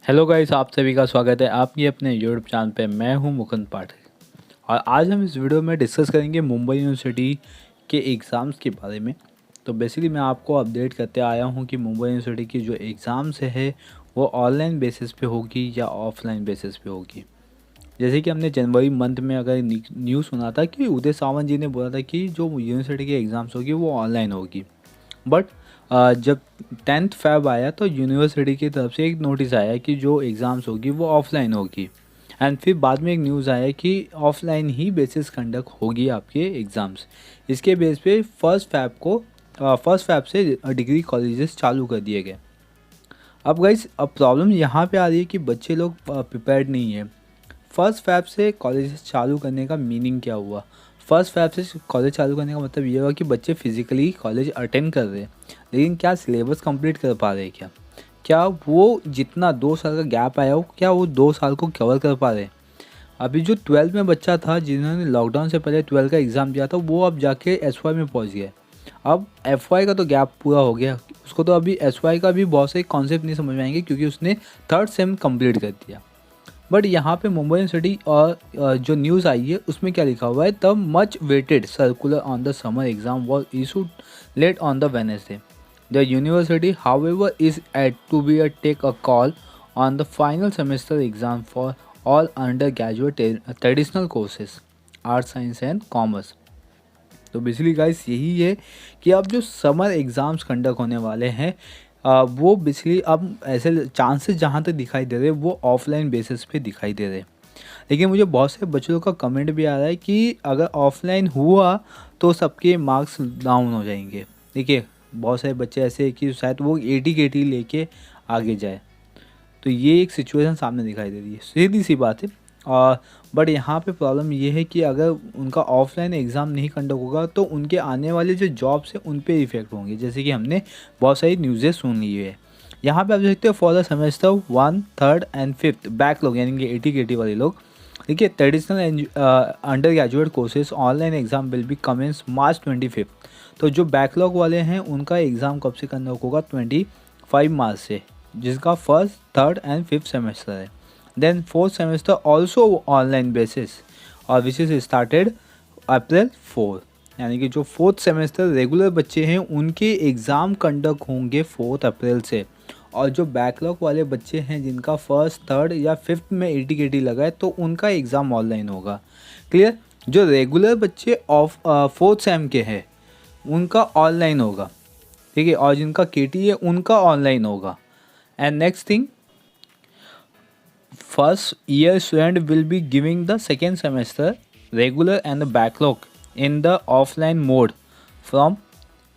Hello guys, आप सभी का स्वागत है आपकी अपने यूट्यूब चैनल पे। मैं हूं मुकुंद पाठक और आज हम इस वीडियो में डिस्कस करेंगे मुंबई यूनिवर्सिटी के एग्ज़ाम्स के बारे में। तो बेसिकली मैं आपको अपडेट करते आया हूं कि मुंबई यूनिवर्सिटी की जो एग्ज़ाम्स है वो ऑनलाइन बेसिस पे होगी या ऑफलाइन बेसिस पे होगी। जैसे कि हमने जनवरी मंथ में अगर न्यूज़ सुना था कि उदय सावंत जी ने बोला था कि जो यूनिवर्सिटी की एग्ज़ाम्स होगी वो ऑनलाइन होगी। बट जब 10th फ़ैब आया तो यूनिवर्सिटी की तरफ से एक नोटिस आया कि जो एग्ज़ाम्स होगी वो ऑफ़लाइन होगी। एंड फिर बाद में एक न्यूज़ आया कि ऑफ़लाइन ही बेसिस कंडक्ट होगी आपके एग्ज़ाम्स। इसके बेस पे फर्स्ट फ़ैब से डिग्री कॉलेजेस चालू कर दिए गए। अब गाइस, अब प्रॉब्लम यहाँ पे आ रही है कि बच्चे लोग प्रिपेयर्ड नहीं है। फर्स्ट फ़ैब से कॉलेज चालू करने का मीनिंग क्या हुआ? फर्स्ट फ़ैब से कॉलेज चालू करने का मतलब ये हुआ कि बच्चे फिज़िकली कॉलेज अटेंड कर रहे हैं, लेकिन क्या सिलेबस कंप्लीट कर पा रहे हैं क्या? क्या वो जितना 2 साल का गैप आया हो, क्या वो 2 साल को कवर कर पा रहे हैं? अभी जो 12th में बच्चा था जिन्होंने लॉकडाउन से पहले 12th का एग्ज़ाम दिया था, वो अब जाके एसवाई में पहुँच गया है। अब एफवाई का तो गैप पूरा हो गया, उसको तो अभी एसवाई का भी बहुत से कॉन्सेप्ट नहीं समझ में आएंगे क्योंकि उसने 3rd सेम कंप्लीट कर दिया। बट यहाँ पे मुंबई यूनिवर्सिटी और जो न्यूज़ आई है उसमें क्या लिखा हुआ है, the much weighted circular on the summer exam was issued late on the Wednesday. The university however is yet to be take a call on the final semester exam for all undergraduate traditional courses art science and commerce. तो basically guys यही है कि अब जो summer exams conduct होने वाले हैं वो बेसिकली अब ऐसे चांसेस जहाँ तक दिखाई दे रहे हैं वो ऑफलाइन बेसिस पे दिखाई दे रहे हैं। लेकिन मुझे बहुत से बच्चों का कमेंट भी आ रहा है कि अगर ऑफलाइन हुआ तो सबके मार्क्स डाउन हो जाएंगे। देखिए, बहुत सारे बच्चे ऐसे हैं कि शायद वो 80 लेके आगे जाए। तो ये एक सिचुएशन सामने दिखाई दे रही है, सीधी सी बात है। और बट यहाँ पे प्रॉब्लम ये है कि अगर उनका ऑफलाइन एग्ज़ाम नहीं कंडक्ट होगा तो उनके आने वाले जो जॉब्स हैं उन पे इफ़ेक्ट होंगे, जैसे कि हमने बहुत सारी न्यूज़ें सुन ली है। यहाँ पे आप देखते हो for the semester 1, 3rd and 5th backlog यानी कि 80 वाले लोग। देखिए, traditional under graduate courses online exam will be commence March 25। तो जो बैकलॉग वाले हैं उनका एग्ज़ाम कब से कंडक्ट होगा? 25 मार्च से, जिसका 1st, 3rd and 5th semester है। Then 4th semester also online basis और विच इज़ स्टार्टेड अप्रैल 4। यानी कि जो 4th सेमेस्टर रेगुलर बच्चे हैं उनके एग्ज़ाम कंडक्ट होंगे 4 अप्रैल से। और जो बैकलॉग वाले बच्चे हैं जिनका 1st, 3rd या 5th में 80 लगा है तो उनका एग्ज़ाम ऑनलाइन होगा। क्लियर? जो रेगुलर बच्चे ऑफ 4th सेम के हैं उनका ऑनलाइन होगा, ठीक है, और जिनका केटी है उनका ऑनलाइन होगा। And next thing, first year student will be giving the second semester regular and the backlog in the offline mode from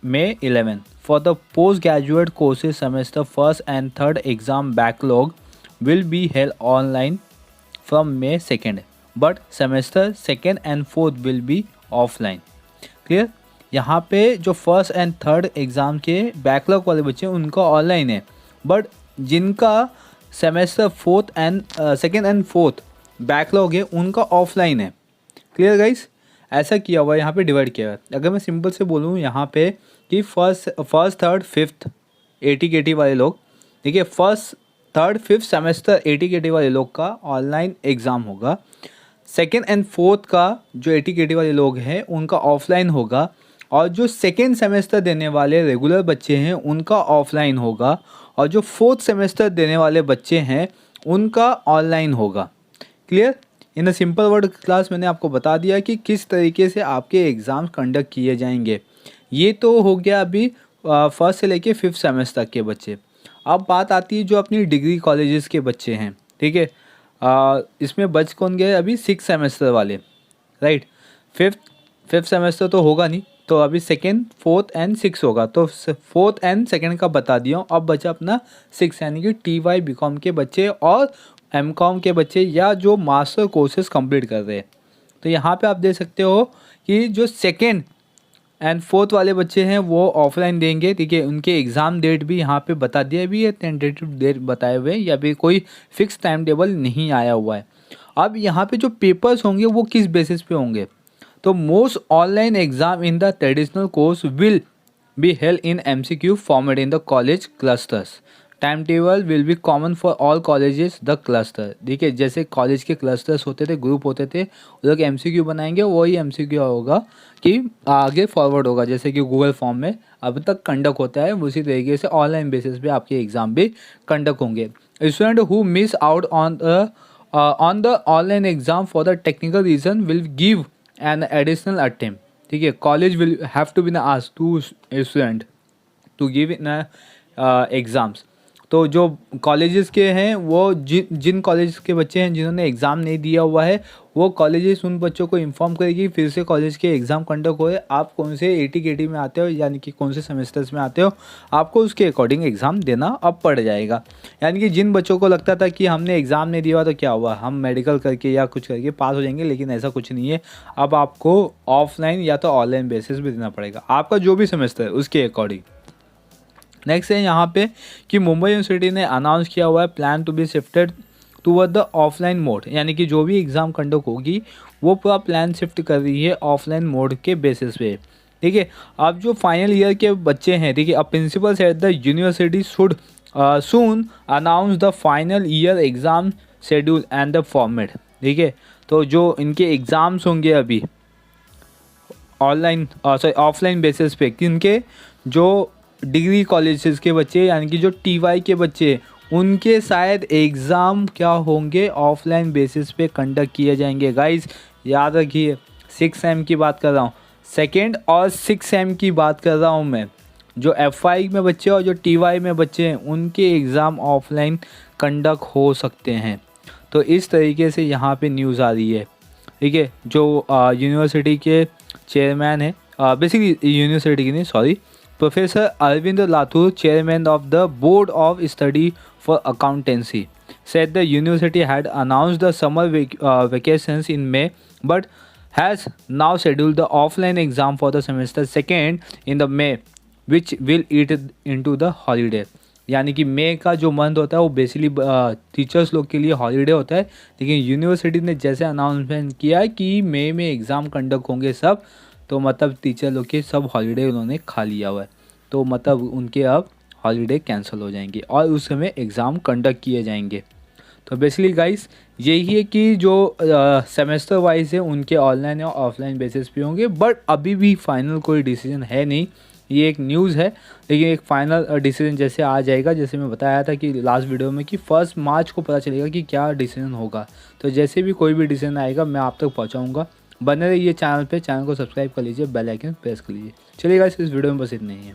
May 11. For the postgraduate courses semester first and third exam backlog will be held online from May 2nd, but semester second and fourth will be offline. Clear? यहाँ पे जो first and third exam के backlog वाले बच्चे हैं उनका online है, but जिनका semester 4th and second and fourth backlog है उनका ऑफलाइन है। Clear guys? ऐसा किया हुआ है, यहाँ पे डिवाइड किया हुआ है। अगर मैं सिंपल से बोलूँ यहाँ पे कि फर्स्ट, 3rd, 5th 80 वाले लोग, देखिए, 1st, 3rd, 5th सेमेस्टर 80 वाले लोग का ऑनलाइन एग्ज़ाम होगा। सेकेंड एंड फोर्थ का जो 80 वाले लोग हैं उनका ऑफलाइन होगा, और जो सेकेंड सेमेस्टर देने वाले रेगुलर बच्चे हैं उनका ऑफलाइन होगा, और जो 4th सेमेस्टर देने वाले बच्चे हैं उनका ऑनलाइन होगा। Clear? In a simple word class मैंने आपको बता दिया कि किस तरीके से आपके एग्ज़ाम्स कंडक्ट किए जाएंगे। ये तो हो गया अभी 1st से लेके 5th सेमेस्टर तक के बच्चे। अब बात आती है जो अपनी डिग्री कॉलेजेस के बच्चे हैं, ठीक है। इसमें बच कौन गए? अभी 6th सेमेस्टर वाले, राइट। 5th सेमेस्टर तो होगा नहीं, तो अभी 2nd, 4th एंड 6th होगा। तो 4th एंड 2nd का बता दिया हूँ। अब बचा अपना 6 यानी कि TY BCom के बच्चे और MCom के बच्चे या जो मास्टर कोर्सेज कंप्लीट कर रहे हैं। तो यहाँ पे आप देख सकते हो कि जो 2nd एंड 4th वाले बच्चे हैं वो ऑफलाइन देंगे, ठीक है। उनके एग्ज़ाम डेट भी यहाँ पे बता दिया भी है, टेंटेटिव डेट बताए हुए हैं, या भी कोई फिक्स टाइम टेबल नहीं आया हुआ है। अब यहाँ पे जो पेपर्स होंगे वो किस बेसिस पे होंगे? तो most online exam in the traditional course will be held in MCQ format in the college clusters time table will be common for all colleges the cluster. देखिए जैसे कॉलेज के क्लस्टर्स होते थे, ग्रुप होते थे, वो लोग एमसीक्यू बनाएंगे, वही एमसीक्यू होगा कि आगे फॉरवर्ड होगा, जैसे कि गूगल फॉर्म में अब तक कंडक्ट होता है, उसी तरीके से ऑनलाइन बेसिस पे आपके एग्ज़ाम भी कंडक्ट होंगे। Student who miss out on the online exam for the technical reason will give an additional attempt. ठीक है, college will have to be asked to student to give in exams. तो जो colleges के हैं वो जिन college के बच्चे हैं जिन्होंने एग्ज़ाम नहीं दिया हुआ है, वो कॉलेजेस उन बच्चों को इन्फॉर्म करेगी फिर से कॉलेज के एग्ज़ाम कंडक्ट हो, आप कौन से एटी केटी में आते हो, यानी कि कौन से सेमेस्टर्स में आते हो, आपको उसके अकॉर्डिंग एग्ज़ाम देना अब पड़ जाएगा। यानी कि जिन बच्चों को लगता था कि हमने एग्ज़ाम नहीं दिया तो क्या हुआ, हम मेडिकल करके या कुछ करके पास हो जाएंगे, लेकिन ऐसा कुछ नहीं है। अब आपको ऑफलाइन या तो ऑनलाइन बेसिस भी देना पड़ेगा, आपका जो भी सेमेस्टर है उसके अकॉर्डिंग। नेक्स्ट है यहाँ पे कि मुंबई यूनिवर्सिटी ने अनाउंस किया हुआ है plan to be shifted toward the offline mode, यानी कि जो भी एग्ज़ाम कंडक्ट होगी वो पूरा प्लान शिफ्ट कर रही है ऑफलाइन मोड के बेसिस पे। ठीक है, अब जो फाइनल ईयर के बच्चे हैं, ठीक है, अब principles at the university should soon announce the final year exam schedule and the format. ठीक है, तो जो इनके एग्ज़ाम्स होंगे अभी ऑनलाइन सॉरी ऑफलाइन बेसिस पे, कि इनके जो डिग्री कॉलेजेस के बच्चे यानी कि जो टीवाई के बच्चे, उनके शायद एग्ज़ाम क्या होंगे ऑफलाइन बेसिस पे कंडक्ट किए जाएंगे। गाइस याद रखिए, 6 सेम की बात कर रहा हूँ, सेकेंड और 6 सेम की बात कर रहा हूँ मैं। जो एफआई में बच्चे और जो टीवाई में बच्चे हैं उनके एग्ज़ाम ऑफलाइन कंडक्ट हो सकते हैं। तो इस तरीके से यहाँ पे न्यूज़ आ रही है। ठीक है, जो यूनिवर्सिटी के चेयरमैन है, बेसिकली यूनिवर्सिटी की नहीं sorry, Professor Arvind Lathur, chairman of the Board of Study for Accountancy, said the university had announced the summer vacations in May, but has now scheduled the offline exam for the semester second in the May, which will eat into the holiday। यानी कि मई का जो month होता है वो basically teachers लोग के लिए हॉलीडे होता है, लेकिन यूनिवर्सिटी ने जैसे अनाउंसमेंट किया कि मई में एग्ज़ाम कंडक्ट होंगे सब, तो मतलब टीचर लोग के सब हॉलीडे उन्होंने खा लिया हुआ है, तो मतलब उनके अब हॉलीडे कैंसिल हो जाएंगे और उस समय एग्ज़ाम कंडक्ट किए जाएंगे। तो बेसिकली गाइस यही है कि जो सेमेस्टर वाइज है उनके ऑनलाइन या ऑफलाइन बेसिस पे होंगे, बट अभी भी फाइनल कोई डिसीजन है नहीं, ये एक न्यूज़ है, लेकिन एक फाइनल डिसीजन जैसे आ जाएगा, जैसे मैं बताया था कि लास्ट वीडियो में कि 1 मार्च को पता चलेगा कि क्या डिसीजन होगा। तो जैसे भी कोई भी डिसीजन आएगा मैं आप तक पहुँचाऊँगा। बने रहिए चैनल पे, चैनल को सब्सक्राइब कर लीजिए, बेल आइकन प्रेस कर लीजिए। चलिए गाइस इस वीडियो में बस इतना ही है।